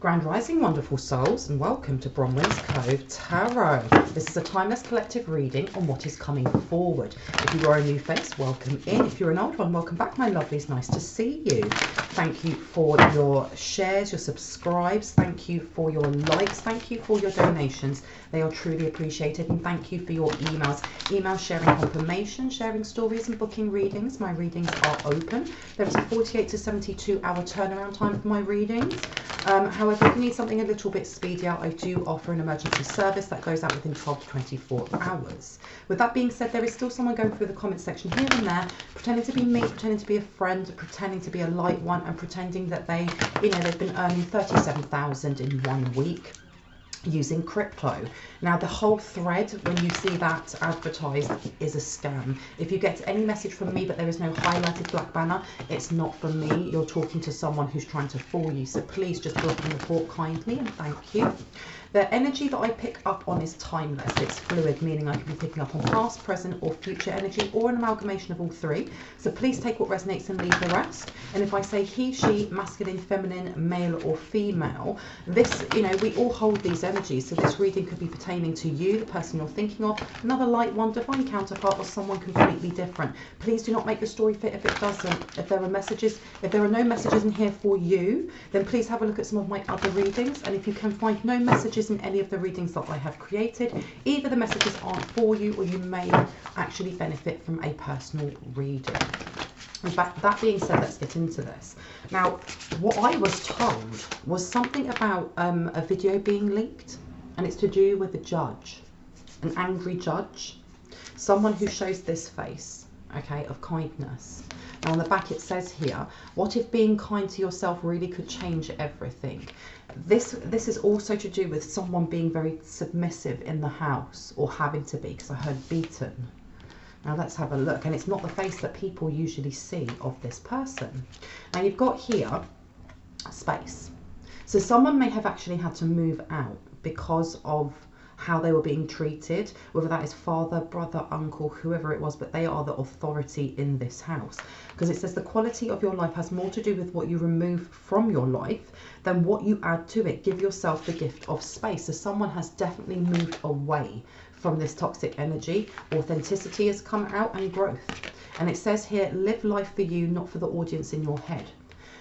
Grand Rising, wonderful souls, and welcome to Bronwen's Cove Tarot. This is a timeless collective reading on what is coming forward. If you are a new face, welcome in. If you're an old one, welcome back, my lovelies. Nice to see you. Thank you for your shares, your subscribes. Thank you for your likes. Thank you for your donations. They are truly appreciated. And thank you for your emails. Email sharing confirmation, sharing stories and booking readings. My readings are open. There is a 48 to 72 hour turnaround time for my readings. However, if you need something a little bit speedier, I do offer an emergency service that goes out within 12 to 24 hours. With that being said, there is still someone going through the comment section here and there, pretending to be me, pretending to be a friend, pretending to be a light one, and pretending that they, they've been earning 37,000 in 1 week using crypto. Now the whole thread, when you see that advertised, is a scam. If you get any message from me but there is no highlighted black banner, it's not from me. You're talking to someone who's trying to fool you, so please just block and report kindly, and thank you. The energy that I pick up on is timeless. It's fluid, meaning I can be picking up on past, present or future energy, or an amalgamation of all three. So please take what resonates and leave the rest. And if I say he, she, masculine, feminine, male or female, this, we all hold these energies. So this reading could be pertaining to you, the person you're thinking of, another light one, divine counterpart, or someone completely different. Please do not make the story fit if it doesn't. If there are no messages in here for you, then please have a look at some of my other readings. And if you can find no messages in any of the readings that I have created, either the messages aren't for you or you may actually benefit from a personal reading. In fact, that being said, let's get into this. Now, what I was told was something about a video being leaked, and it's to do with a judge, an angry judge, someone who shows this face, okay, of kindness. Now on the back it says here, what if being kind to yourself really could change everything? This is also to do with someone being very submissive in the house, or having to be, because I heard beaten. Now let's have a look, and it's not the face that people usually see of this person. Now you've got here space. So someone may have actually had to move out because of how they were being treated, whether that is father, brother, uncle, whoever it was, but they are the authority in this house. Because it says the quality of your life has more to do with what you remove from your life than what you add to it. Give yourself the gift of space. So someone has definitely moved away from this toxic energy. Authenticity has come out, and growth. And it says here, live life for you, not for the audience in your head.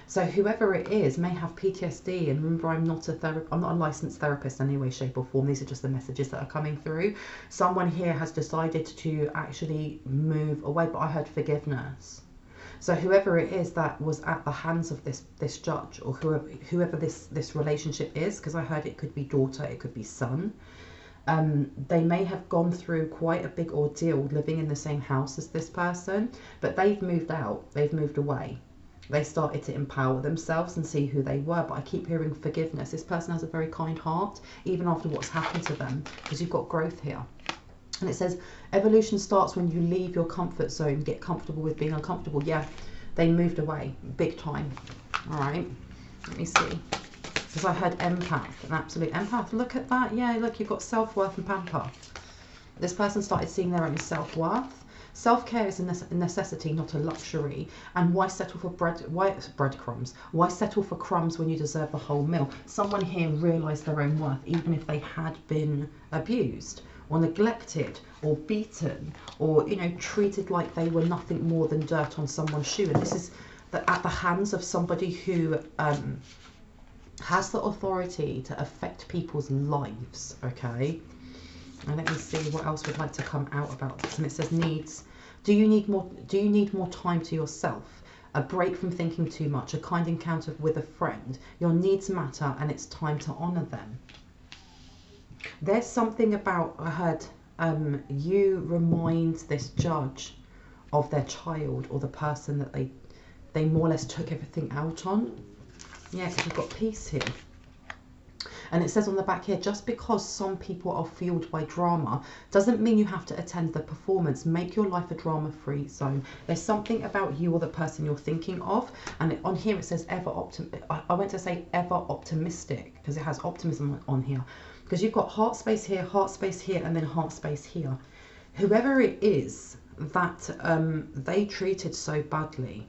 So whoever it is may have PTSD, and remember, I'm not a licensed therapist in any way, shape or form. These are just the messages that are coming through. Someone here has decided to actually move away, but I heard forgiveness. So whoever it is that was at the hands of this judge, or whoever this relationship is, because I heard it could be daughter, it could be son, they may have gone through quite a big ordeal living in the same house as this person, but they've moved out, they've moved away. They started to empower themselves and see who they were. But I keep hearing forgiveness. This person has a very kind heart, even after what's happened to them, because you've got growth here. And it says, evolution starts when you leave your comfort zone, get comfortable with being uncomfortable. Yeah, they moved away, big time. All right, let me see. Because I heard empath, an absolute empath. Look at that. Yeah, look, you've got self-worth and pamper. This person started seeing their own self-worth. Self-care is a necessity, not a luxury. And why settle for breadcrumbs? Why settle for crumbs when you deserve the whole meal? Someone here realised their own worth, even if they had been abused or neglected or beaten, or treated like they were nothing more than dirt on someone's shoe. And this is at the hands of somebody who has the authority to affect people's lives. Okay. And let me see what else would like to come out about this. And it says needs. Do you need more time to yourself? A break from thinking too much, a kind encounter with a friend. Your needs matter, and it's time to honour them. There's something about, I heard, you remind this judge of their child, or the person that they more or less took everything out on. Yeah, because we've got peace here. And it says on the back here, just because some people are fueled by drama doesn't mean you have to attend the performance. Make your life a drama-free zone. There's something about you or the person you're thinking of. And on here it says I went to say ever optimistic, because it has optimism on here. Because you've got heart space here, and then heart space here. Whoever it is that they treated so badly,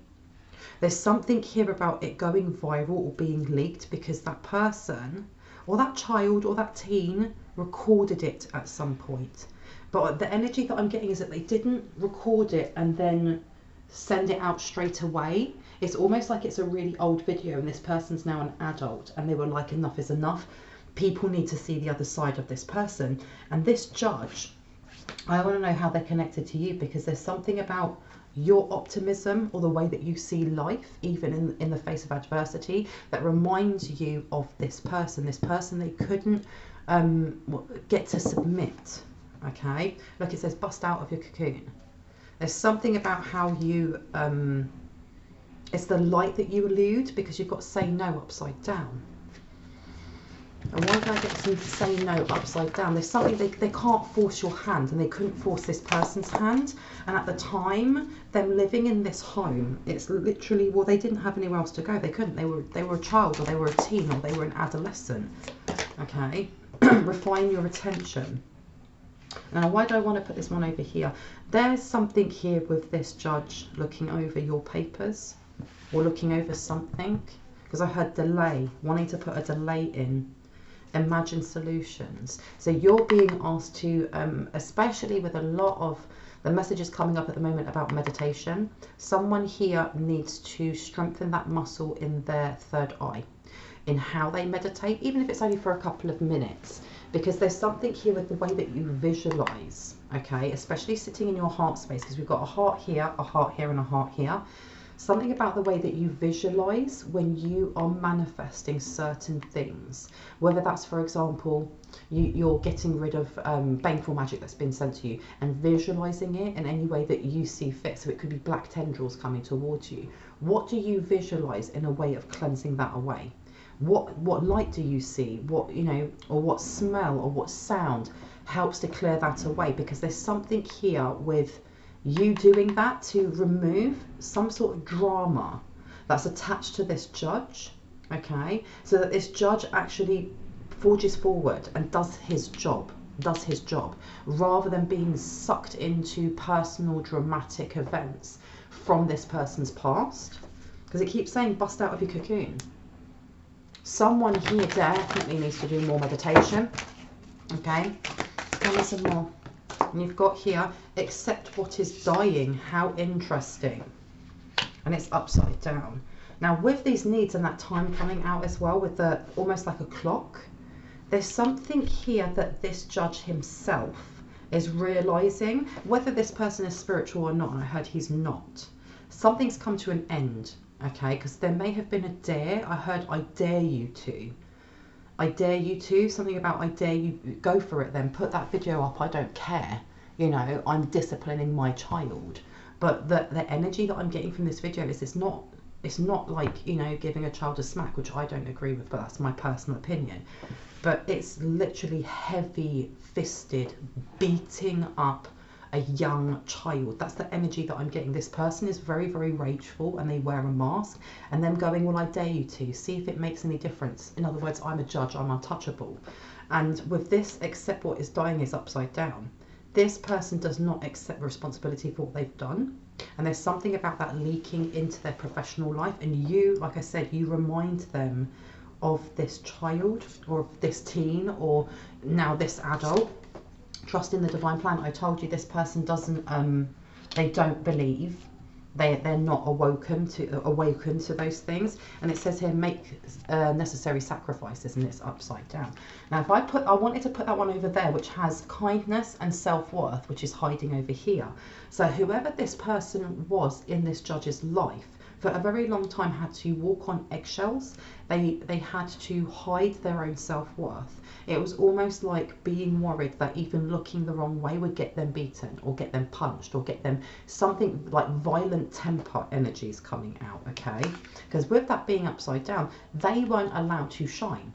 There's something here about it going viral or being leaked because that person or that child or that teen recorded it at some point. But the energy that I'm getting is that they didn't record it and then send it out straight away. It's almost like it's a really old video and this person's now an adult and they were like, enough is enough. People need to see the other side of this person. And this judge, I want to know how they're connected to you, because there's something about your optimism or the way that you see life, even in the face of adversity, that reminds you of this person they couldn't get to submit. Okay, look, it says bust out of your cocoon. There's something about how you it's the light that you elude, because you've got say no upside down. And why did I get some say no upside down? There's something they can't force your hand, and they couldn't force this person's hand. And at the time, them living in this home, it's literally, well, they didn't have anywhere else to go. They couldn't. They were a child, or they were a teen, or they were an adolescent. Okay, refine your attention. Now, why do I want to put this one over here? There's something here with this judge looking over your papers or looking over something, because I heard delay, wanting to put a delay in. Imagine solutions. So you're being asked to, especially with a lot of the messages coming up at the moment about meditation, someone here needs to strengthen that muscle in their third eye, in how they meditate, even if it's only for a couple of minutes, because there's something here with the way that you visualize, okay, especially sitting in your heart space, because we've got a heart here, and a heart here. Something about the way that you visualize when you are manifesting certain things, whether that's, for example, you're getting rid of baneful magic that's been sent to you and visualizing it in any way that you see fit. So it could be black tendrils coming towards you. What do you visualize in a way of cleansing that away? What light do you see? What, you know, or what smell or what sound helps to clear that away? Because there's something here with you doing that to remove some sort of drama that's attached to this judge, okay, so that this judge actually forges forward and does his job, rather than being sucked into personal dramatic events from this person's past, because it keeps saying bust out of your cocoon. Someone here definitely needs to do more meditation, okay. Tell me some more. And you've got here, accept what is dying. How interesting. And it's upside down. Now with these needs and that time coming out as well, with the almost like a clock, there's something here that this judge himself is realizing, whether this person is spiritual or not, and I heard he's not. Something's come to an end, okay, because there may have been a dare. I heard I dare you to. I dare you to, something about I dare you, go for it then, put that video up, I don't care, you know, I'm disciplining my child. But the energy that I'm getting from this video is it's not like, you know, giving a child a smack, which I don't agree with, but that's my personal opinion. But it's literally heavy fisted beating up a young child. That's the energy that I'm getting. This person is very, very rageful, and they wear a mask, and them going, well, I dare you to see if it makes any difference. In other words, I'm a judge, I'm untouchable. And with this, accept what is dying is upside down. This person does not accept responsibility for what they've done, and there's something about that leaking into their professional life, and you, like I said, you remind them of this child or of this teen or now this adult. Trust in the divine plan. I told you this person doesn't, they don't believe, they're not awoken to those things. And it says here, make necessary sacrifices, and it's upside down. Now if I wanted to put that one over there, which has kindness and self-worth, which is hiding over here. So whoever this person was in this judge's life, for a very long time had to walk on eggshells. They had to hide their own self-worth. It was almost like being worried that even looking the wrong way would get them beaten or get them punched or get them something like violent temper energies coming out, okay? Because with that being upside down, they weren't allowed to shine.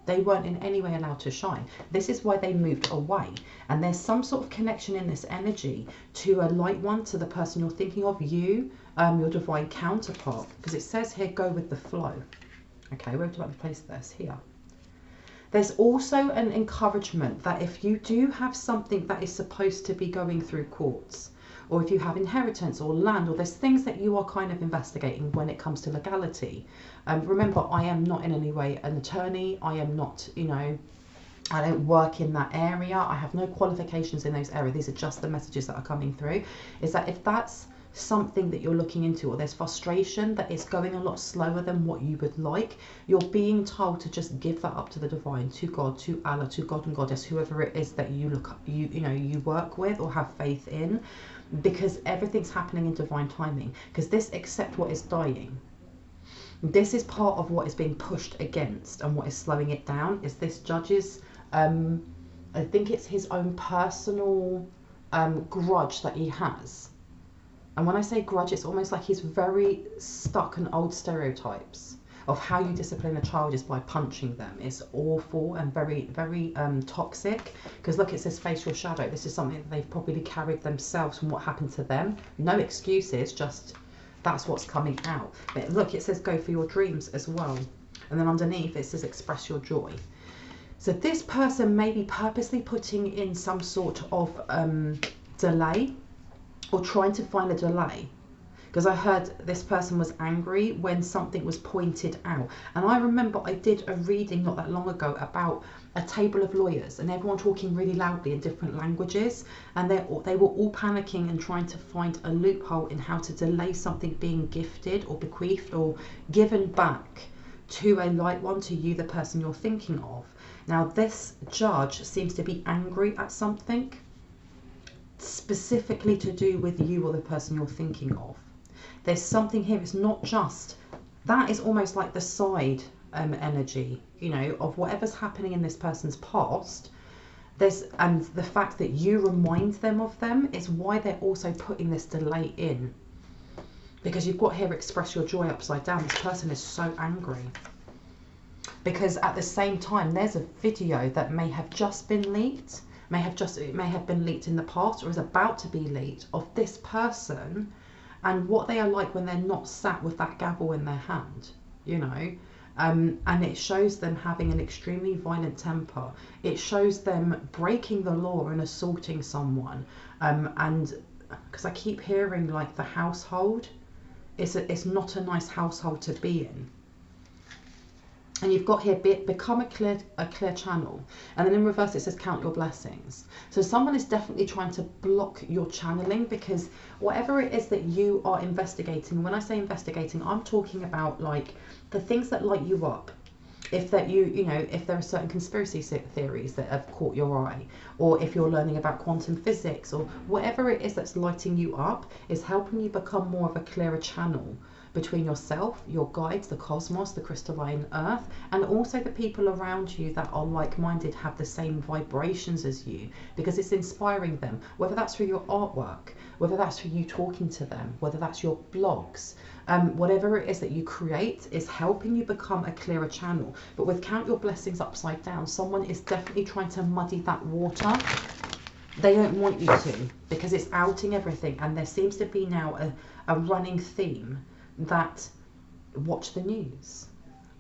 They weren't in any way allowed to shine. This is why they moved away. And there's some sort of connection in this energy to a light one, to the person you're thinking of, you, your divine counterpart. Because it says here, go with the flow. Okay, where do I place this? Here. There's also an encouragement that if you do have something that is supposed to be going through courts, or if you have inheritance or land, or there's things that you are kind of investigating when it comes to legality. Remember, I am not in any way an attorney. I am not, you know, I don't work in that area. I have no qualifications in those areas. These are just the messages that are coming through. Is that if that's something that you're looking into, or there's frustration that it's going a lot slower than what you would like, you're being told to just give that up to the divine, to God, to Allah, to God and Goddess, whoever it is that you look, you work with or have faith in, because everything's happening in divine timing. Because this, except what is dying, this is part of what is being pushed against, and what is slowing it down is this judge's I think it's his own personal grudge that he has. And when I say grudge, it's almost like he's very stuck in old stereotypes of how you discipline a child is by punching them. It's awful and very, very toxic. Because look, it says face your shadow. This is something that they've probably carried themselves from what happened to them. No excuses, just that's what's coming out. But look, it says go for your dreams as well. And then underneath it says express your joy. So this person may be purposely putting in some sort of delay, or trying to find a delay. Because I heard this person was angry when something was pointed out. And I remember I did a reading not that long ago about a table of lawyers, and everyone talking really loudly in different languages. And they were all panicking and trying to find a loophole in how to delay something being gifted or bequeathed or given back to a light one, to you, the person you're thinking of. Now this judge seems to be angry at something specifically to do with you or the person you're thinking of. There's something here. It's not just that, is almost like the side energy, you know, of whatever's happening in this person's past. And the fact that you remind them of them is why they're also putting this delay in. Because you've got here express your joy upside down. This person is so angry. Because at the same time, there's a video that may have just been leaked, it may have been leaked in the past, or is about to be leaked, of this person and what they are like when they're not sat with that gavel in their hand, you know. And it shows them having an extremely violent temper. It shows them breaking the law and assaulting someone. And because I keep hearing like the household, it's not a nice household to be in. And you've got here, become a clear channel. And then in reverse, it says count your blessings. So someone is definitely trying to block your channeling, because whatever it is that you are investigating, when I say investigating, I'm talking about like the things that light you up. If that if there are certain conspiracy theories that have caught your eye, or if you're learning about quantum physics, or whatever it is that's lighting you up, is helping you become more of a clearer channel between yourself, your guides, the cosmos, the crystalline earth, and also the people around you that are like-minded, have the same vibrations as you, because it's inspiring them, whether that's through your artwork, whether that's through you talking to them, whether that's your blogs, whatever it is that you create is helping you become a clearer channel. But with count your blessings upside down, someone is definitely trying to muddy that water. They don't want you to, because it's outing everything. And there seems to be now a running theme that watch the news,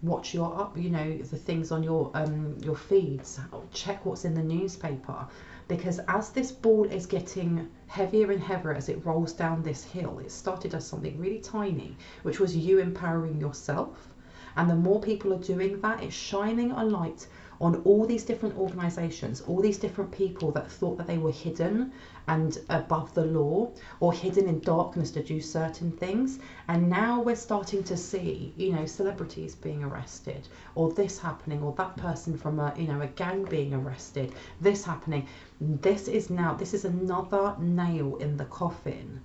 watch your the things on your feeds, check what's in the newspaper, because as this ball is getting heavier and heavier as it rolls down this hill, it started as something really tiny, which was you empowering yourself, and the more people are doing that, it's shining a light on all these different organizations, all these different people that thought that they were hidden and above the law, or hidden in darkness to do certain things. And now we're starting to see, celebrities being arrested, or this happening, or that person from a gang being arrested, this happening. This is another nail in the coffin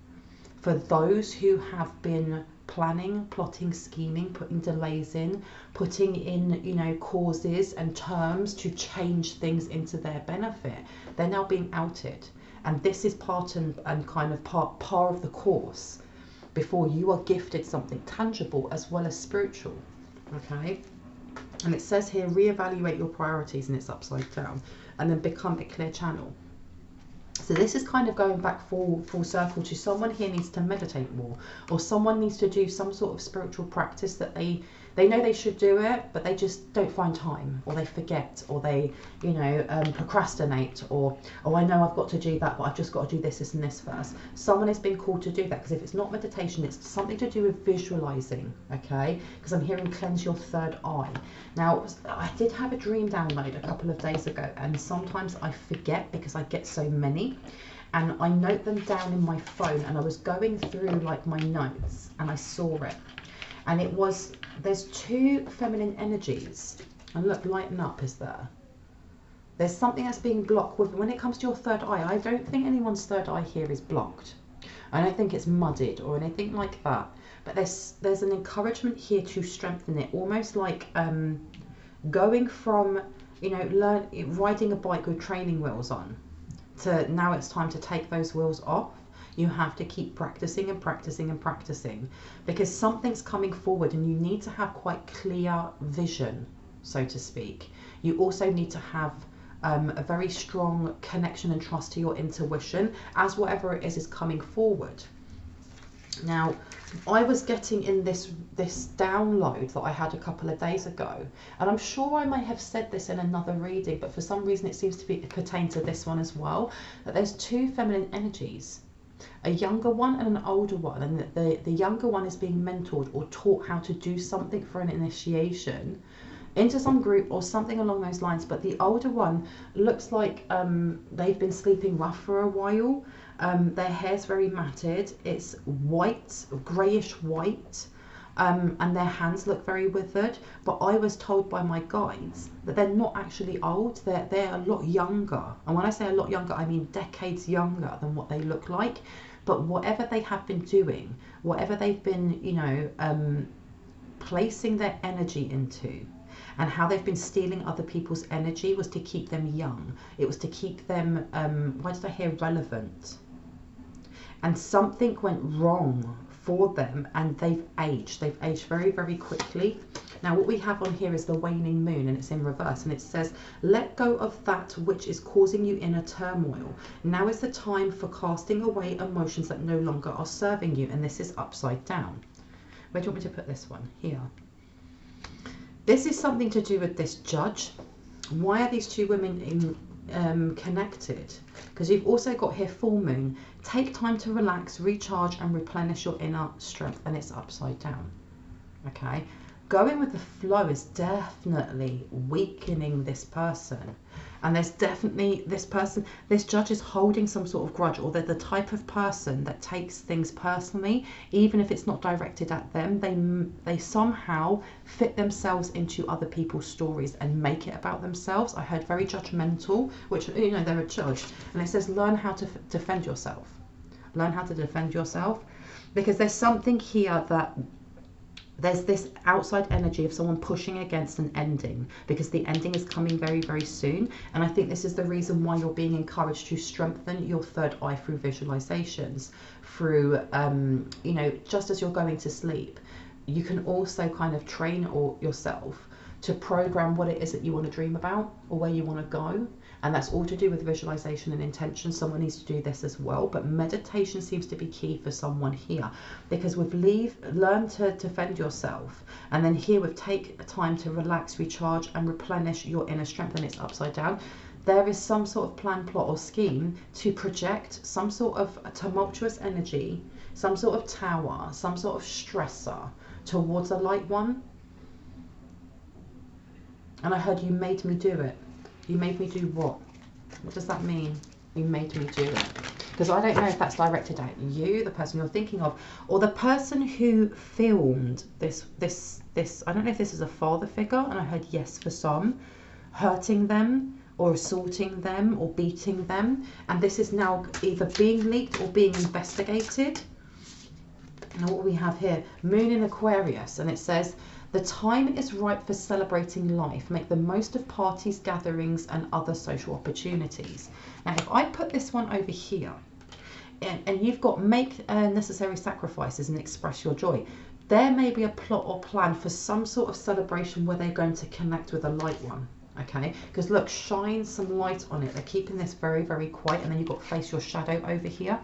for those who have been planning, plotting, scheming, putting delays in, putting in, causes and terms to change things into their benefit. They're now being outed. And this is part and kind of par of the course before you are gifted something tangible as well as spiritual. Okay? And it says here, reevaluate your priorities, and it's upside down, and then become a clear channel. So this is kind of going back full circle to someone here needs to meditate more, or someone needs to do some sort of spiritual practice that They know they should do it, but they just don't find time, or they forget, or they, you know, procrastinate, or, oh, I know I've got to do that, but I've just got to do this, this and this first. Someone has been called to do that, because if it's not meditation, it's something to do with visualizing, okay? Because I'm hearing cleanse your third eye. Now, I did have a dream download a couple of days ago, and sometimes I forget because I get so many. And I note them down in my phone, and I was going through like my notes and I saw it. And it was, there's two feminine energies. And look, lighten up is there. There's something that's being blocked with, when it comes to your third eye, I don't think anyone's third eye here is blocked. I don't think it's muddied or anything like that. But there's an encouragement here to strengthen it, almost like going from, you know, riding a bike with training wheels on, to now it's time to take those wheels off. You have to keep practicing and practicing and practicing, because something's coming forward and you need to have quite clear vision, so to speak. You also need to have a very strong connection and trust to your intuition as whatever it is coming forward. Now, I was getting in this download that I had a couple of days ago, and I'm sure I may have said this in another reading, but for some reason it seems to pertain to this one as well, that there's two feminine energies, a younger one and an older one, and the younger one is being mentored or taught how to do something for an initiation into some group or something along those lines, but the older one looks like they've been sleeping rough for a while. Their hair's very matted, it's white, greyish white, and their hands look very withered. But I was told by my guides that they're not actually old, they're a lot younger. And when I say a lot younger, I mean decades younger than what they look like. But whatever they have been doing, whatever they've been, you know, placing their energy into, and how they've been stealing other people's energy, was to keep them young. It was to keep them, why did I hear relevant? And something went wrong for them, and they've aged very, very quickly. Now what we have on here is the waning moon, and it's in reverse, and it says, let go of that which is causing you inner turmoil. Now is the time for casting away emotions that no longer are serving you. And this is upside down. Where do you want me to put this one? Here. This is something to do with this judge. Why are these two women connected? Because you've also got here full moon. Take time to relax, recharge and replenish your inner strength, and it's upside down. Okay, going with the flow is definitely weakening this person. And there's definitely this judge is holding some sort of grudge, or they're the type of person that takes things personally, even if it's not directed at them. They somehow fit themselves into other people's stories and make it about themselves. I heard very judgmental, which, you know, they're a judge. And it says, learn how to defend yourself. Learn how to defend yourself, because there's something here that there's this outside energy of someone pushing against an ending, because the ending is coming very, very soon. And I think this is the reason why you're being encouraged to strengthen your third eye through visualizations, through, you know, just as you're going to sleep, you can also kind of train yourself to program what it is that you want to dream about or where you want to go. And that's all to do with visualization and intention. Someone needs to do this as well, but meditation seems to be key for someone here, because with learn to defend yourself, and then here with take time to relax, recharge and replenish your inner strength, and it's upside down. There is some sort of plan, plot or scheme to project some sort of tumultuous energy, some sort of tower, some sort of stressor towards a light one. And I heard, you made me do it. You made me do what? What does that mean? You made me do it. Because I don't know if that's directed at you, the person you're thinking of, or the person who filmed this. I don't know if this is a father figure, and I heard yes for some, hurting them or assaulting them or beating them. And this is now either being leaked or being investigated. And what we have here, Moon in Aquarius, and it says, the time is right for celebrating life. Make the most of parties, gatherings and other social opportunities. Now, if I put this one over here, and you've got make necessary sacrifices and express your joy, there may be a plot or plan for some sort of celebration where they're going to connect with a light one. Okay, because look, shine some light on it. They're keeping this very, very quiet. And then you've got face your shadow over here.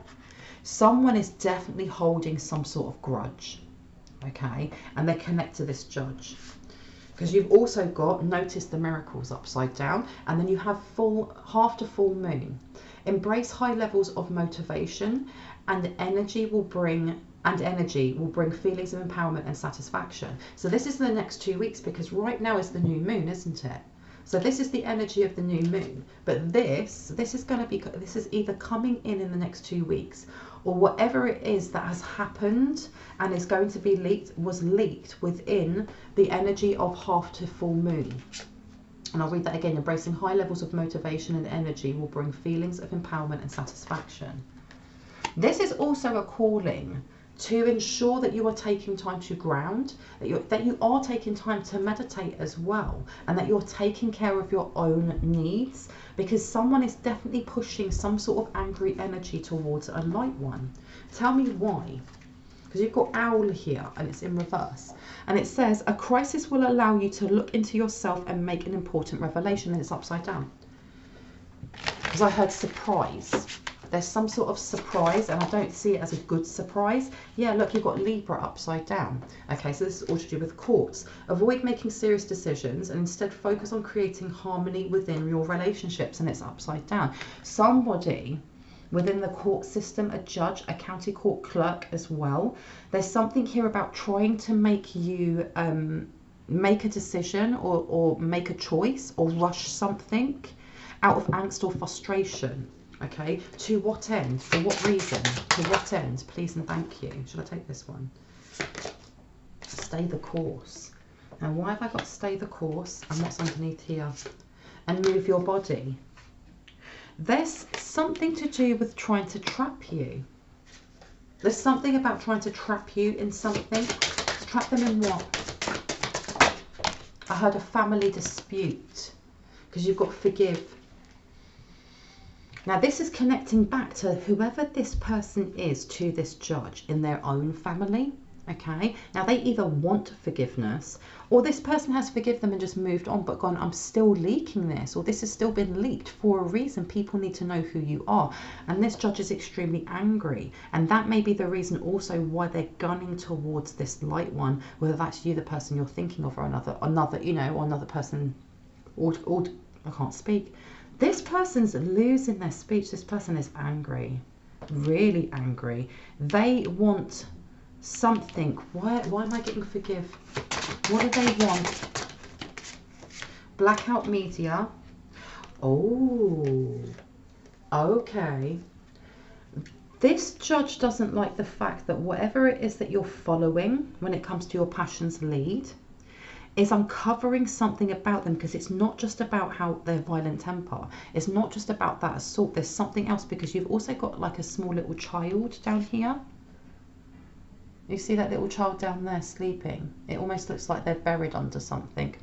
Someone is definitely holding some sort of grudge. okay? And they connect to this Judge. Because you've also got, notice the miracles upside down, and then you have half to full moon. Embrace high levels of motivation, and energy will bring feelings of empowerment and satisfaction. So this is the next 2 weeks, because right now is the new moon, isn't it? So this is the energy of the new moon. But this is either coming in the next 2 weeks, or whatever it is that has happened and is going to be leaked was leaked within the energy of half to full moon. And I'll read that again. Embracing high levels of motivation and energy will bring feelings of empowerment and satisfaction. This is also a calling to ensure that you are taking time to ground, that you are taking time to meditate as well, and that you're taking care of your own needs, because someone is definitely pushing some sort of angry energy towards a light one. Tell me why. Because you've got owl here and it's in reverse, and it says a crisis will allow you to look into yourself and make an important revelation, and it's upside down. Because I heard surprise. There's some sort of surprise, and I don't see it as a good surprise. Yeah, look, you've got Libra upside down. Okay, so this is all to do with courts. Avoid making serious decisions and instead focus on creating harmony within your relationships, and it's upside down. Somebody within the court system, a judge, a county court clerk as well. There's something here about trying to make you make a decision or make a choice or rush something out of angst or frustration. Okay, to what end? For what reason? To what end? Please and thank you. Should I take this one? Stay the course. Now, why have I got stay the course? And what's underneath here? And move your body. There's something to do with trying to trap you. There's something about trying to trap you in something. Trap them in what? I heard a family dispute, because you've got forgive. Now this is connecting back to whoever this person is to this judge in their own family. Okay, now they either want forgiveness, or this person has forgiven them and just moved on but gone, I'm still leaking this, or this has still been leaked for a reason. People need to know who you are, and this judge is extremely angry, and that may be the reason also why they're gunning towards this light one, whether that's you, the person you're thinking of, or another you know, or another person, or I can't speak. This person's losing their speech. This person is angry, really angry. They want something. Why am I getting forgive? What do they want? Blackout media. Oh, okay. This judge doesn't like the fact that whatever it is that you're following when it comes to your passions lead is uncovering something about them, because it's not just about how their violent temper. It's not just about that assault. There's something else, because you've also got like a small little child down here. You see that little child down there sleeping? It almost looks like they're buried under something.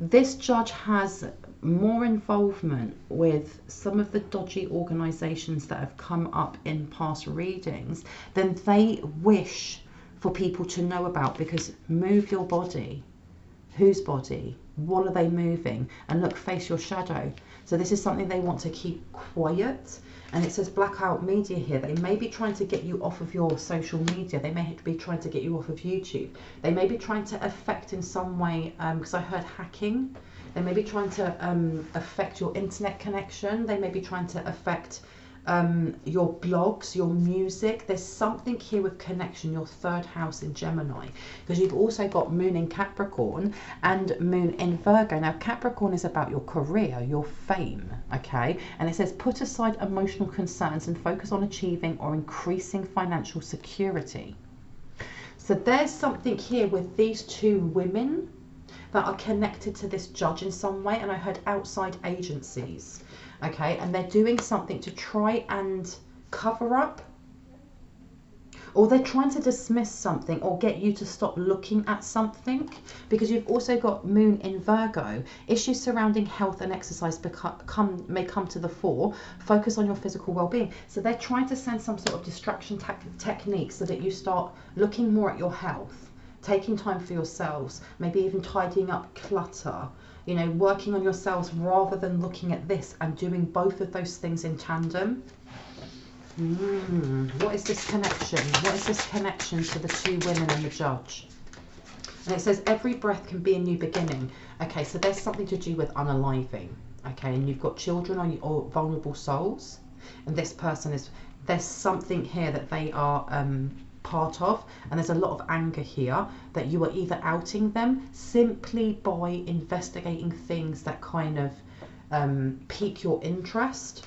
This judge has more involvement with some of the dodgy organisations that have come up in past readings than they wish for people to know about, because move your body. Whose body? What are they moving? And look, face your shadow. So this is something they want to keep quiet. And it says blackout media here. They may be trying to get you off of your social media. They may be trying to get you off of YouTube. They may be trying to affect in some way, because I heard hacking. They may be trying to affect your internet connection. They may be trying to affect your blogs, your music. There's something here with connection, your third house in Gemini, because you've also got moon in Capricorn and moon in Virgo. Now Capricorn is about your career, your fame, okay? And it says put aside emotional concerns and focus on achieving or increasing financial security. So there's something here with these two women that are connected to this judge in some way, and I heard outside agencies. Okay, and they're doing something to try and cover up, or they're trying to dismiss something or get you to stop looking at something, because you've also got moon in Virgo. Issues surrounding health and exercise may come to the fore. Focus on your physical well-being. So they're trying to send some sort of distraction technique so that you start looking more at your health, taking time for yourselves, maybe even tidying up clutter, you know, working on yourselves rather than looking at this, and doing both of those things in tandem. What is this connection? What is this connection to the two women and the judge? And it says every breath can be a new beginning. Okay, so there's something to do with unaliving. Okay, and you've got children or vulnerable souls. And this person is, there's something here that they are part of. And there's a lot of anger here that you are either outing them simply by investigating things that kind of pique your interest.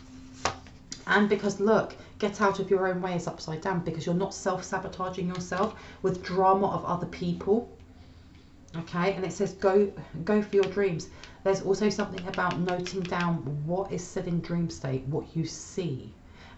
And because, look, get out of your own way is upside down, because you're not self-sabotaging yourself with drama of other people. Okay, and it says go for your dreams. There's also something about noting down what is said in dream state, what you see,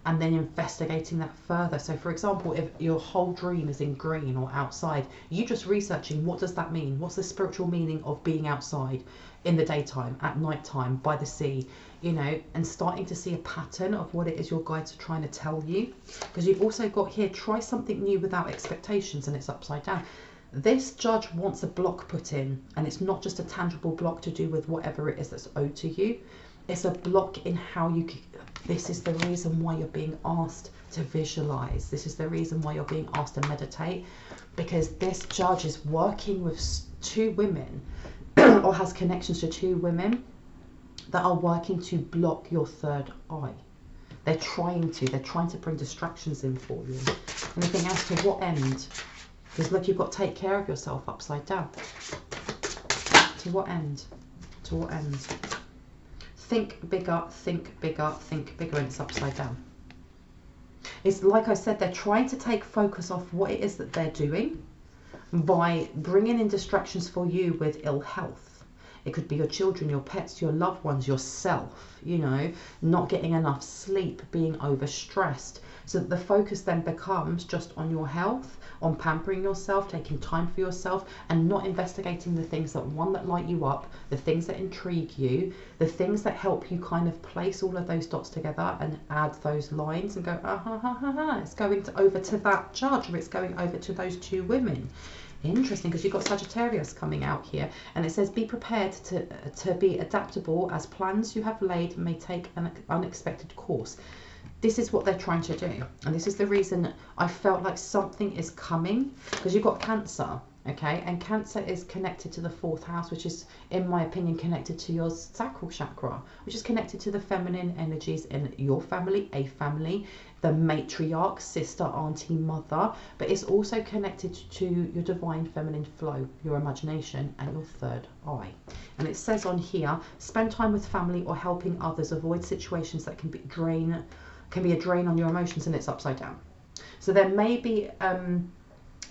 and then investigating that further. So for example, if your whole dream is in green or outside, you just researching what does that mean, what's the spiritual meaning of being outside in the daytime, at night time, by the sea, you know, and starting to see a pattern of what it is your guides are trying to tell you. Because you've also got here, try something new without expectations, and it's upside down. This judge wants a block put in, and it's not just a tangible block to do with whatever it is that's owed to you. It's a block in how you, this is the reason why you're being asked to visualize. This is the reason why you're being asked to meditate, because this judge is working with two women or has connections to two women that are working to block your third eye. They're trying to bring distractions in for you. And the thing as to what end? Because look, you've got to take care of yourself upside down. To what end? To what end? Think bigger, think bigger, think bigger, and it's upside down. It's like I said, they're trying to take focus off what it is that they're doing by bringing in distractions for you with ill health. It could be your children, your pets, your loved ones, yourself, you know, not getting enough sleep, being overstressed. So that the focus then becomes just on your health, on pampering yourself, taking time for yourself, and not investigating the things that, one, that light you up, the things that intrigue you, the things that help you kind of place all of those dots together and add those lines and go, it's going over to that judge, or it's going over to those two women. Interesting, because you've got Sagittarius coming out here, and it says be prepared to be adaptable as plans you have laid may take an unexpected course. This is what they're trying to do, and this is the reason I felt like something is coming, because you've got Cancer, okay, and Cancer is connected to the 4th house, which is, in my opinion, connected to your sacral chakra, which is connected to the feminine energies in your family, a family, the matriarch, sister, auntie, mother, but it's also connected to your divine feminine flow, your imagination, and your third eye. And it says on here, spend time with family or helping others, avoid situations that can be a drain on your emotions, and it's upside down. So there may be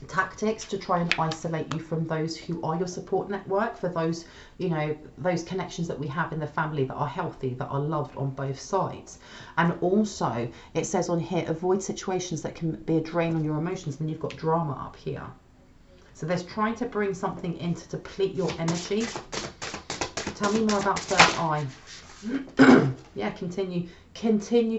tactics to try and isolate you from those who are your support network, for those, you know, those connections that we have in the family that are healthy, that are loved on both sides. And also it says on here, avoid situations that can be a drain on your emotions. And you've got drama up here, so there's trying to bring something in to deplete your energy. Tell me more about third eye. Yeah, continue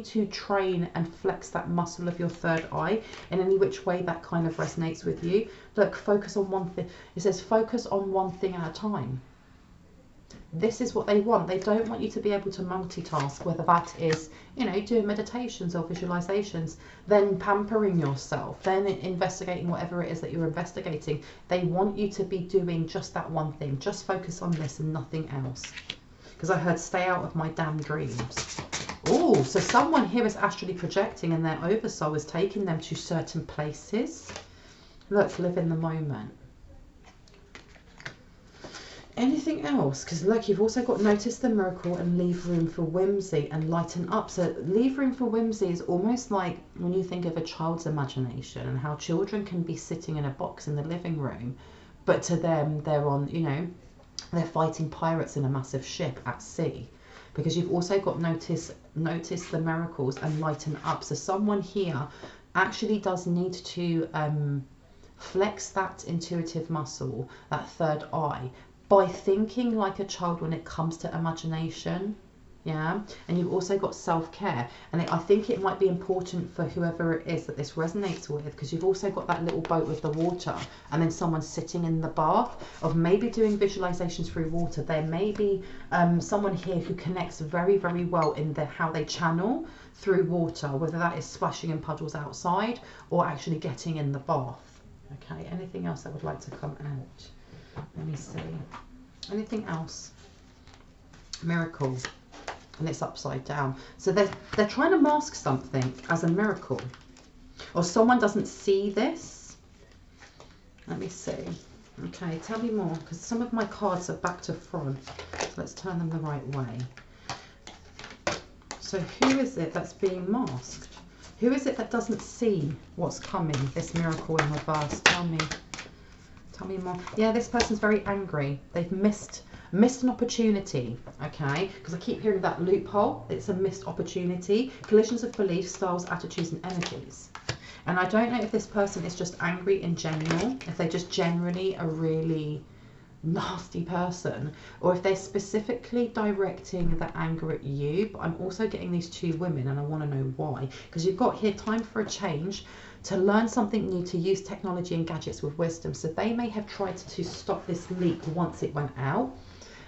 to train and flex that muscle of your third eye in any which way that kind of resonates with you. Look, focus on one thing. It says focus on one thing at a time. This is what they want. They don't want you to be able to multitask, whether that is, you know, doing meditations or visualizations, then pampering yourself, then investigating whatever it is that you're investigating. They want you to be doing just that one thing. Just focus on this and nothing else. Because I heard stay out of my damn dreams. Oh, so someone here is astrally projecting, and their oversoul is taking them to certain places. Look, live in the moment. Anything else? Because look, you've also got notice the miracle and leave room for whimsy and lighten up. So leave room for whimsy is almost like when you think of a child's imagination and how children can be sitting in a box in the living room, but to them they're on, you know, they're fighting pirates in a massive ship at sea. Because you've also got notice the miracles and lighten up. So someone here actually does need to flex that intuitive muscle, that third eye, by thinking like a child when it comes to imagination. Yeah, and you've also got self-care, and I think it might be important for whoever it is that this resonates with, because you've also got that little boat with the water, and then someone sitting in the bath, of maybe doing visualizations through water. There may be someone here who connects very, very well in how they channel through water, whether that is splashing in puddles outside or actually getting in the bath. Okay, anything else that would like to come out? Let me see. Anything else? Miracle. And it's upside down. So they're trying to mask something as a miracle. Or someone doesn't see this. Let me see. Okay, tell me more, because some of my cards are back to front. So let's turn them the right way. So who is it that's being masked? Who is it that doesn't see what's coming, this miracle in reverse? Tell me more. Yeah, this person's very angry. They've missed an opportunity, okay? Because I keep hearing that loophole. It's a missed opportunity. Collisions of beliefs, styles, attitudes, and energies. And I don't know if this person is just angry in general, if they just generally a really nasty person, or if they're specifically directing the anger at you. But I'm also getting these two women, and I want to know why. Because you've got here time for a change, to learn something new, to use technology and gadgets with wisdom. So they may have tried to stop this leak once it went out,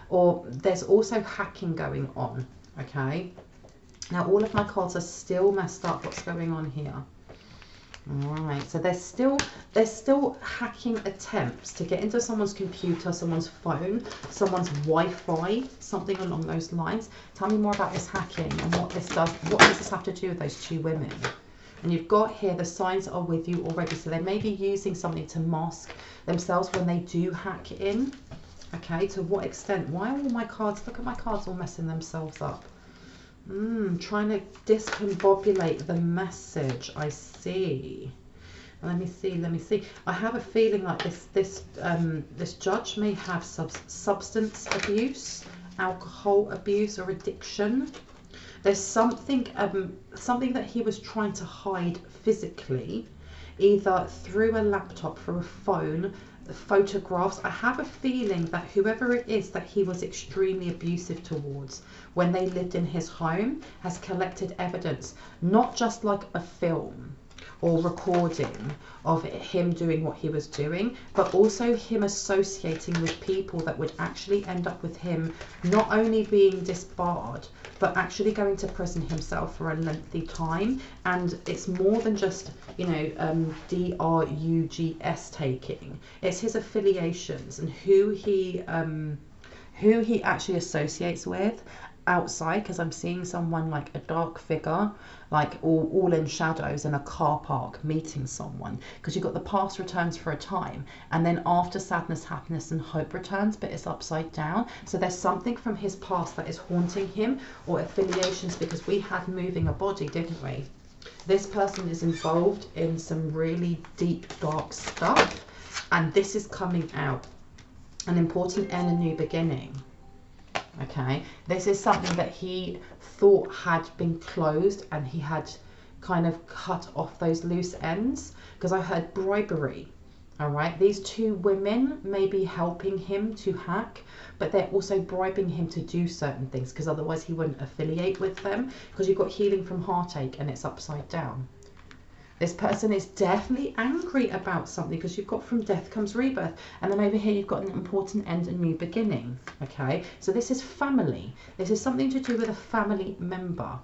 or there's also hacking going on, okay? Now all of my cards are still messed up. What's going on here? All right, so there's still hacking attempts to get into someone's computer, someone's phone, someone's Wi-Fi, something along those lines. Tell me more about this hacking and what this does. What does this have to do with those two women? And you've got here the signs are with you already, so they may be using something to mask themselves when they do hack in. Okay, to what extent? Why are all my cards, look at my cards all messing themselves up? Trying to discombobulate the message. I see. Let me see. I have a feeling like this judge may have substance abuse, alcohol abuse, or addiction. There's something that he was trying to hide physically, either through a laptop, through a phone, photographs. I have a feeling that whoever it is that he was extremely abusive towards when they lived in his home has collected evidence, not just like a film or recording of him doing what he was doing, but also him associating with people that would actually end up with him not only being disbarred, but actually going to prison himself for a lengthy time. And it's more than just, you know, drugs taking. It's his affiliations and who he actually associates with outside, because I'm seeing someone like a dark figure, like all in shadows in a car park meeting someone, because you've got the past returns for a time, and then after sadness, happiness and hope returns, but it's upside down. So there's something from his past that is haunting him, or affiliations, because we had moving a body, didn't we? This person is involved in some really deep dark stuff, and this is coming out. An important end, a new beginning. Okay, this is something that he thought had been closed, and he had kind of cut off those loose ends, because I heard bribery. All right, these two women may be helping him to hack, but they're also bribing him to do certain things, because otherwise he wouldn't affiliate with them, because you've got healing from heartache and it's upside down. This person is definitely angry about something, because you've got from death comes rebirth. And then over here, you've got an important end, a new beginning. Okay, so this is family. This is something to do with a family member.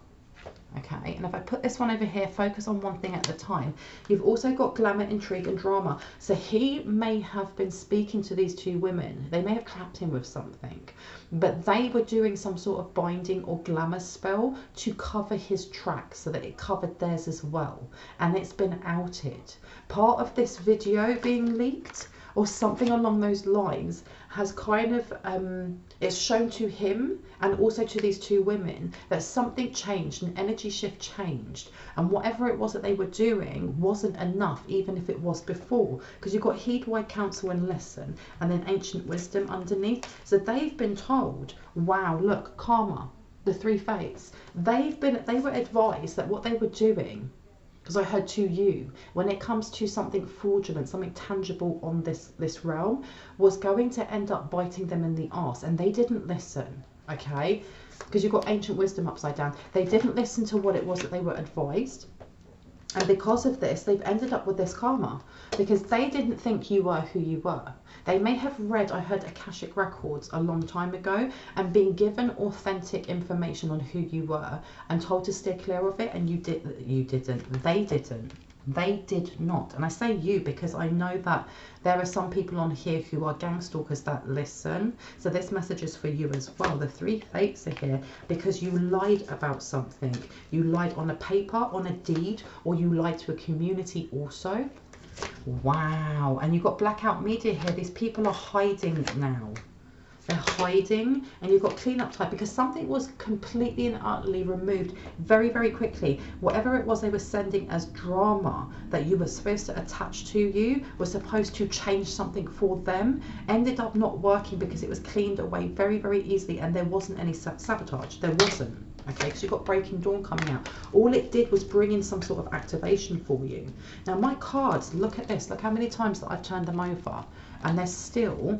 Okay, and if I put this one over here, focus on one thing at a time. You've also got glamour, intrigue and drama. So he may have been speaking to these two women. They may have trapped him with something, but they were doing some sort of binding or glamour spell to cover his tracks, so that it covered theirs as well. And it's been outed. Part of this video being leaked, or something along those lines, has kind of, it's shown to him and also to these two women that something changed, an energy shift changed, and whatever it was that they were doing wasn't enough, even if it was before, because you've got heed, wide counsel and listen, and then ancient wisdom underneath. So they've been told, wow, look, karma, the three fates, they were advised that what they were doing, because I heard to you, when it comes to something fraudulent, something tangible on this realm, was going to end up biting them in the arse, and they didn't listen. okay? Because you've got ancient wisdom upside down. They didn't listen to what it was that they were advised. And because of this, they've ended up with this karma. Because they didn't think you were who you were. They may have read, I heard Akashic Records a long time ago, and been given authentic information on who you were and told to steer clear of it, and you didn't. They didn't. They did not. And I say you because I know that there are some people on here who are gang stalkers that listen. So this message is for you as well. The 3 fates are here because you lied about something. You lied on a paper, on a deed, or you lied to a community also. Wow. And you've got blackout media here. These people are hiding now. They're hiding, and you've got clean up type because something was completely and utterly removed very, very quickly. Whatever it was they were sending as drama that you were supposed to attach to you, was supposed to change something for them, ended up not working because it was cleaned away very, very easily, and there wasn't any sabotage. There wasn't. Okay, because you've got Breaking Dawn coming out. All it did was bring in some sort of activation for you. Now my cards, look at this. Look how many times that I've turned them over, and they're still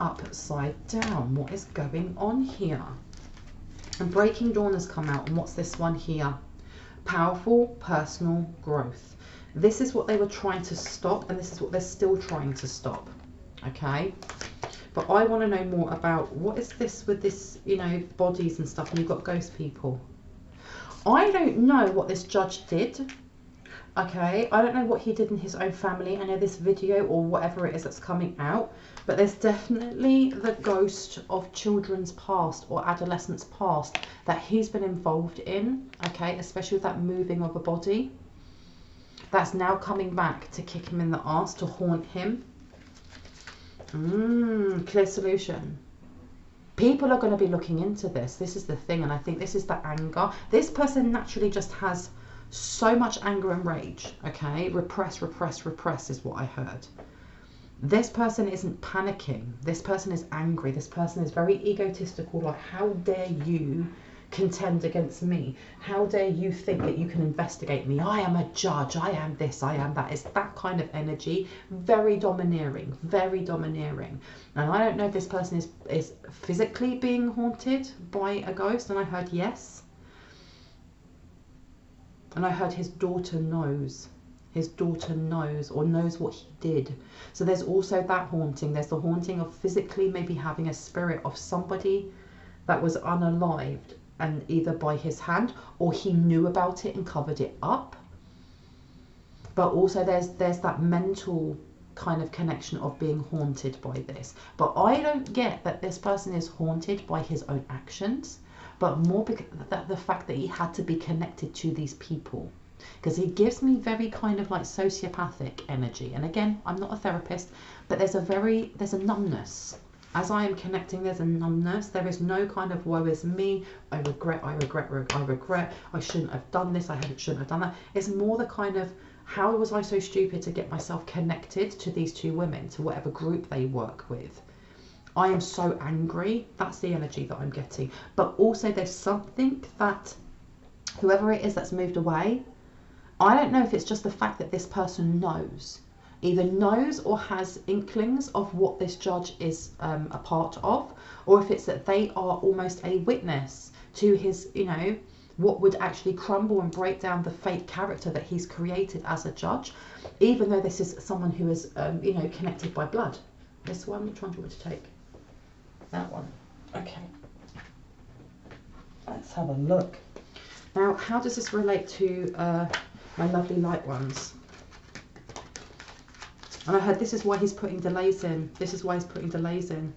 upside down. What is going on here? And Breaking Dawn has come out, and what's this one here? Powerful personal growth. This is what they were trying to stop, and this is what they're still trying to stop. Okay, but I want to know more about what is this with this, you know, bodies and stuff, and you've got ghost people. I don't know what this judge did. Okay, I don't know what he did in his own family. I know this video or whatever it is that's coming out, but there's definitely the ghost of children's past or adolescents past that he's been involved in, okay, especially with that moving of a body. That's now coming back to kick him in the arse, to haunt him. Clear solution. People are going to be looking into this. This is the thing, and I think this is the anger. This person naturally just has so much anger and rage, okay? Repress, repress, repress is what I heard. This person isn't panicking. This person is angry. This person is very egotistical, like, how dare you contend against me? How dare you think that you can investigate me? I am a judge. I am this. I am that. It's that kind of energy. Very domineering. Very domineering. And I don't know if this person is physically being haunted by a ghost. And I heard yes. And I heard his daughter knows. His daughter knows, or knows what he did. So there's also that haunting. There's the haunting of physically maybe having a spirit of somebody that was unalived, and either by his hand or he knew about it and covered it up. But also there's that mental kind of connection of being haunted by this. But I don't get that this person is haunted by his own actions, but more because the fact that he had to be connected to these people. Because he gives me very kind of like sociopathic energy. And again, I'm not a therapist, but there's a numbness. As I am connecting, there's a numbness. There is no kind of woe is me, I regret, I shouldn't have done this, I shouldn't have done that. It's more the kind of, how was I so stupid to get myself connected to these 2 women, to whatever group they work with. I am so angry. That's the energy that I'm getting. But also there's something that whoever it is that's moved away, I don't know if it's just the fact that this person knows. Either knows or has inklings of what this judge is a part of, or if it's that they are almost a witness to his, you know, what would actually crumble and break down the fake character that he's created as a judge, even though this is someone who is, you know, connected by blood. This one, which one do you want to take? That one. Okay. Let's have a look. Now, how does this relate to my lovely light ones? And I heard this is why he's putting delays in. This is why he's putting delays in.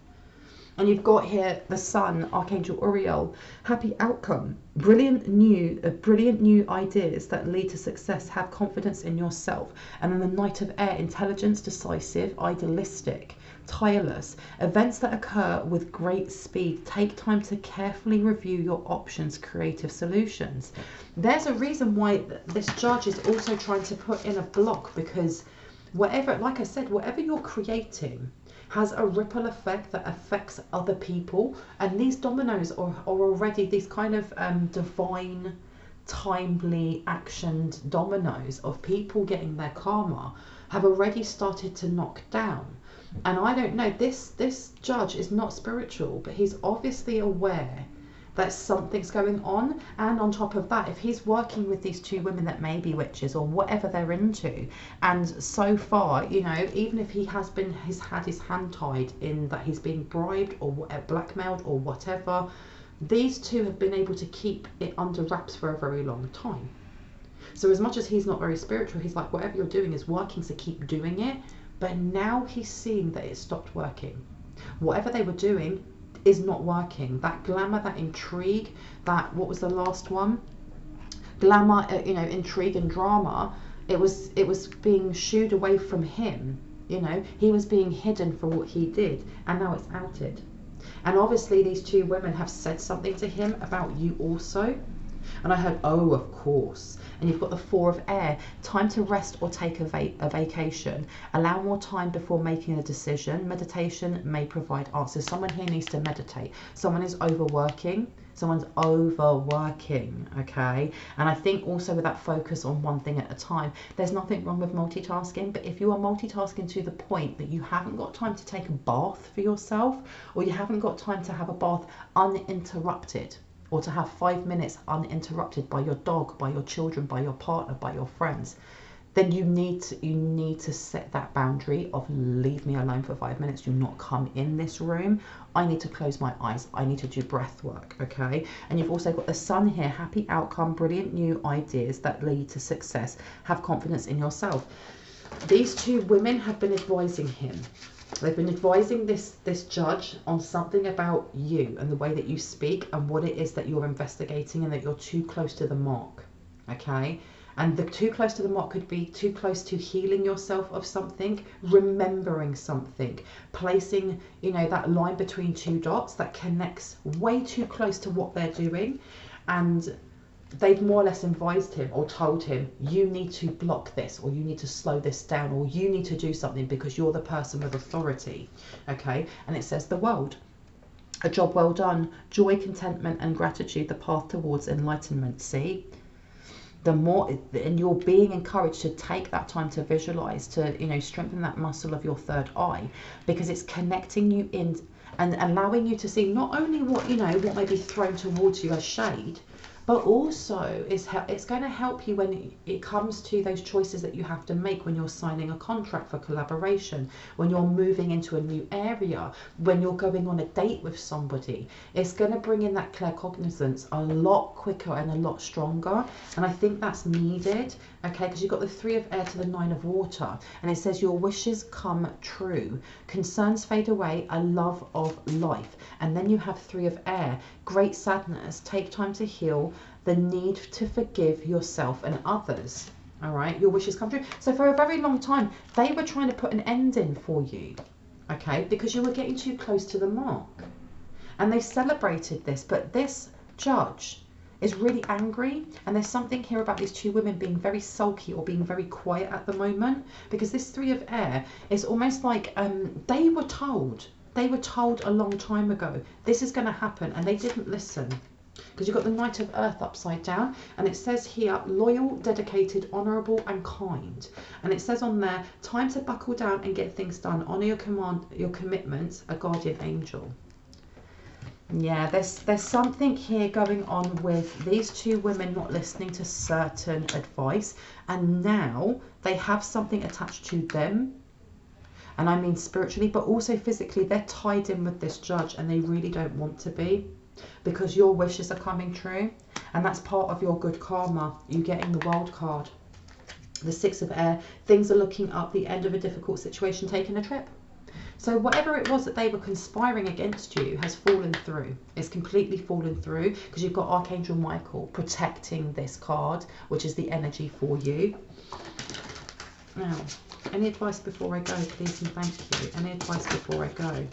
And you've got here the Sun, Archangel Uriel, happy outcome, brilliant new ideas that lead to success. Have confidence in yourself. And then the Knight of Air, intelligence, decisive, idealistic, tireless, events that occur with great speed. Take time to carefully review your options, creative solutions. There's a reason why this judge is also trying to put in a block, because whatever, like I said, whatever you're creating has a ripple effect that affects other people, and these dominoes are already these kind of divine, timely actioned dominoes of people getting their karma have already started to knock down. And I don't know, this judge is not spiritual, but he's obviously aware that something's going on. And on top of that, if he's working with these two women that may be witches or whatever they're into, and so far, you know, even if he has had his hand tied in that he's being bribed or blackmailed or whatever, these two have been able to keep it under wraps for a very long time. So as much as he's not very spiritual, he's like, whatever you're doing is working, so keep doing it. But now he's seeing that it stopped working. Whatever they were doing is not working. That glamour, that intrigue, that, what was the last one? Glamour, you know, intrigue and drama. It was being shooed away from him. You know, he was being hidden for what he did, and now it's outed. And obviously these two women have said something to him about you also. And I heard, oh, of course. And you've got the Four of Air. Time to rest or take a vacation. Allow more time before making a decision. Meditation may provide answers. Someone here needs to meditate. Someone is overworking. Someone's overworking, okay? And I think also with that focus on one thing at a time, there's nothing wrong with multitasking, but if you are multitasking to the point that you haven't got time to take a bath for yourself, or you haven't got time to have a bath uninterrupted, or to have 5 minutes uninterrupted by your dog, by your children, by your partner, by your friends, then you need to set that boundary of leave me alone for 5 minutes. Do not come in this room. I need to close my eyes. I need to do breath work, okay? And you've also got the Sun here, happy outcome, brilliant new ideas that lead to success. Have confidence in yourself. These two women have been advising him. They've been advising this judge on something about you and the way that you speak and what it is that you're investigating, and that you're too close to the mark, okay? And the too close to the mark could be too close to healing yourself of something, remembering something, placing, you know, that line between two dots that connects way too close to what they're doing. And they've more or less advised him or told him, you need to block this, or you need to slow this down, or you need to do something because you're the person with authority, okay? And it says the world. A job well done, joy, contentment and gratitude, the path towards enlightenment. See? The more, and you're being encouraged to take that time to visualize, to, you know, strengthen that muscle of your third eye, because it's connecting you in and allowing you to see not only what, you know, what may be thrown towards you as shade, but also it's going to help you when it comes to those choices that you have to make when you're signing a contract for collaboration, when you're moving into a new area, when you're going on a date with somebody. It's going to bring in that claircognizance a lot quicker and a lot stronger. And I think that's needed, okay, because you've got the Three of Air to the Nine of Water. And it says your wishes come true. Concerns fade away, a love of life. And then you have Three of Air, great sadness, take time to heal, the need to forgive yourself and others. All right, your wishes come true. So for a very long time, they were trying to put an end in for you, okay, because you were getting too close to the mark. And they celebrated this, but this judge is really angry. And there's something here about these two women being very sulky or being very quiet at the moment, because this Three of Air is almost like they were told a long time ago, this is going to happen, and they didn't listen. Because you've got the Knight of Earth upside down, and it says here, loyal, dedicated, honourable and kind. And it says on there, time to buckle down and get things done. Honour your command, your commitments, a guardian angel. Yeah, there's something here going on with these two women not listening to certain advice, and now they have something attached to them. And I mean spiritually, but also physically, they're tied in with this judge, and they really don't want to be, because your wishes are coming true. And that's part of your good karma, you getting the World card. The Six of Air, things are looking up, the end of a difficult situation, taking a trip. So whatever it was that they were conspiring against you has fallen through. It's completely fallen through, because you've got Archangel Michael protecting this card, which is the energy for you. Now, any advice before I go, please and thank you. Any advice before I go?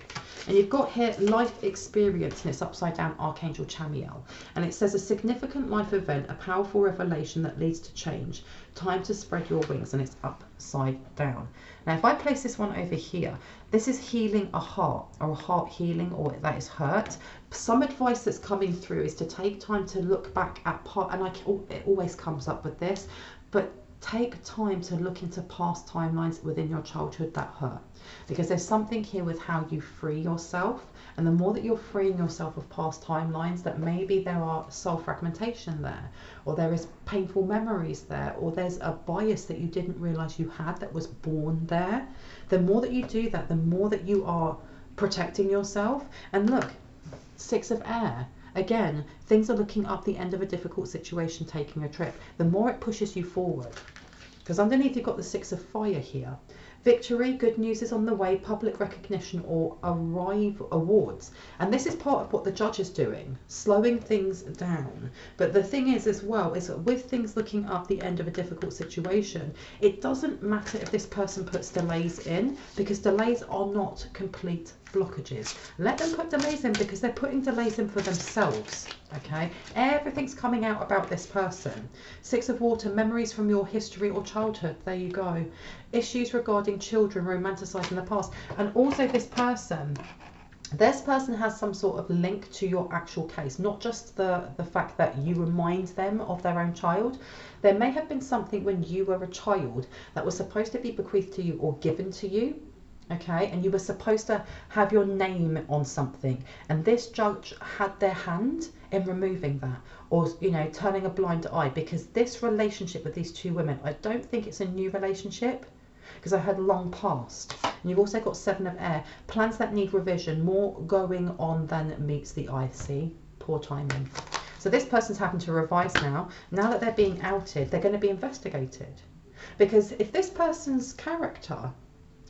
And you've got here life experience, and it's upside down, Archangel Chamiel. And it says a significant life event, a powerful revelation that leads to change. Time to spread your wings, and it's upside down. Now, if I place this one over here, this is healing a heart, or a heart healing, or that is hurt. Some advice that's coming through is to take time to look back at part, and it always comes up with this, but take time to look into past timelines within your childhood that hurt, because there's something here with how you free yourself. And the more that you're freeing yourself of past timelines, that maybe there are soul fragmentation there, or there is painful memories there, or there's a bias that you didn't realize you had that was born there. The more that you do that, the more that you are protecting yourself. And look, Six of Air. Again, things are looking up the end of a difficult situation, taking a trip. The more it pushes you forward. Because underneath you've got the Six of Fire here. Victory, good news is on the way, public recognition or awards. And this is part of what the judge is doing, slowing things down. But the thing is as well, is that with things looking up the end of a difficult situation, it doesn't matter if this person puts delays in, because delays are not complete blockages. Let them put delays in, because they're putting delays in for themselves. Okay, everything's coming out about this person. Six of Water, memories from your history or childhood. There you go. Issues regarding children, romanticizing the past. And also this person has some sort of link to your actual case, not just the fact that you remind them of their own child. There may have been something when you were a child that was supposed to be bequeathed to you or given to you. Okay, and you were supposed to have your name on something, and this judge had their hand in removing that, or, you know, turning a blind eye, because this relationship with these two women, I don't think it's a new relationship, because I had long past. And you've also got Seven of Air, plans that need revision, more going on than meets the eye. See, poor timing. So this person's having to revise now that they're being outed. They're going to be investigated, because if this person's character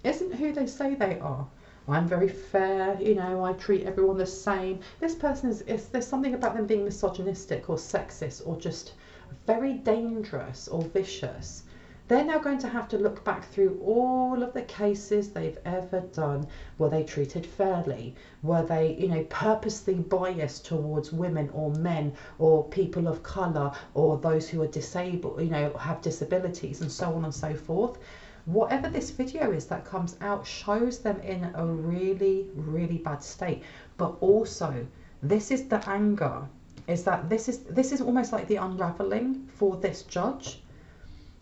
isn't who they say they are, I'm very fair, you know, I treat everyone the same. This person there's something about them being misogynistic or sexist or just very dangerous or vicious. They're now going to have to look back through all of the cases they've ever done. Were they treated fairly? Were they, you know, purposely biased towards women or men or people of colour or those who are disabled, you know, have disabilities, and so on and so forth. Whatever this video is that comes out shows them in a really, really bad state. But also, this is the anger, is that this is almost like the unraveling for this judge,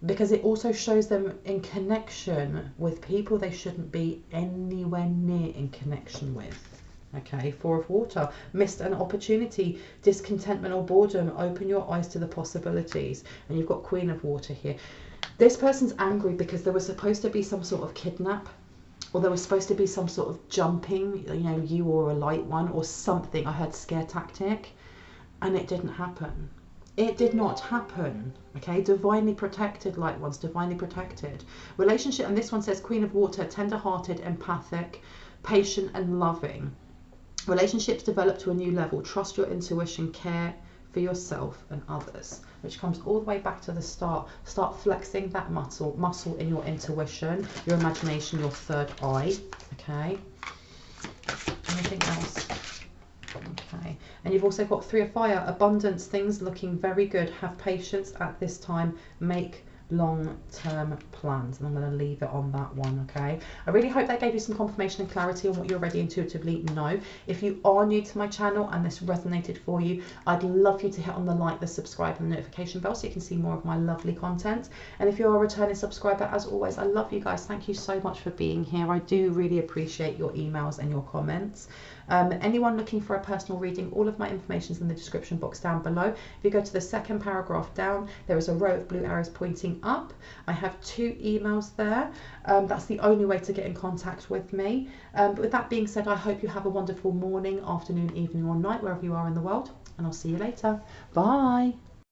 because it also shows them in connection with people they shouldn't be anywhere near in connection with. Okay, Four of Water, missed an opportunity, discontentment or boredom, open your eyes to the possibilities. And you've got Queen of Water here. This person's angry because there was supposed to be some sort of kidnap, or there was supposed to be some sort of jumping, you know, you or a light one or something. I heard scare tactic, and it didn't happen. It did not happen. Okay, divinely protected, light ones, divinely protected. Relationship, and this one says Queen of Water, tender-hearted, empathic, patient and loving. Relationships develop to a new level. Trust your intuition, care for yourself and others, which comes all the way back to the start. Start flexing that muscle in your intuition, your imagination, your third eye. Okay, anything else? Okay, and you've also got Three of Fire, abundance, things looking very good. Have patience at this time, make long-term plans, and I'm going to leave it on that one. Okay, I really hope that gave you some confirmation and clarity on what you already intuitively know. If you are new to my channel and this resonated for you, I'd love you to hit on the like, the subscribe and the notification bell so you can see more of my lovely content. And if you're a returning subscriber, as always, I love you guys. Thank you so much for being here. I do really appreciate your emails and your comments. Anyone looking for a personal reading, all of my information is in the description box down below. If you go to the second paragraph down, there is a row of blue arrows pointing up. I have 2 emails there. That's the only way to get in contact with me. But with that being said, I hope you have a wonderful morning, afternoon, evening or night, wherever you are in the world, and I'll see you later. Bye.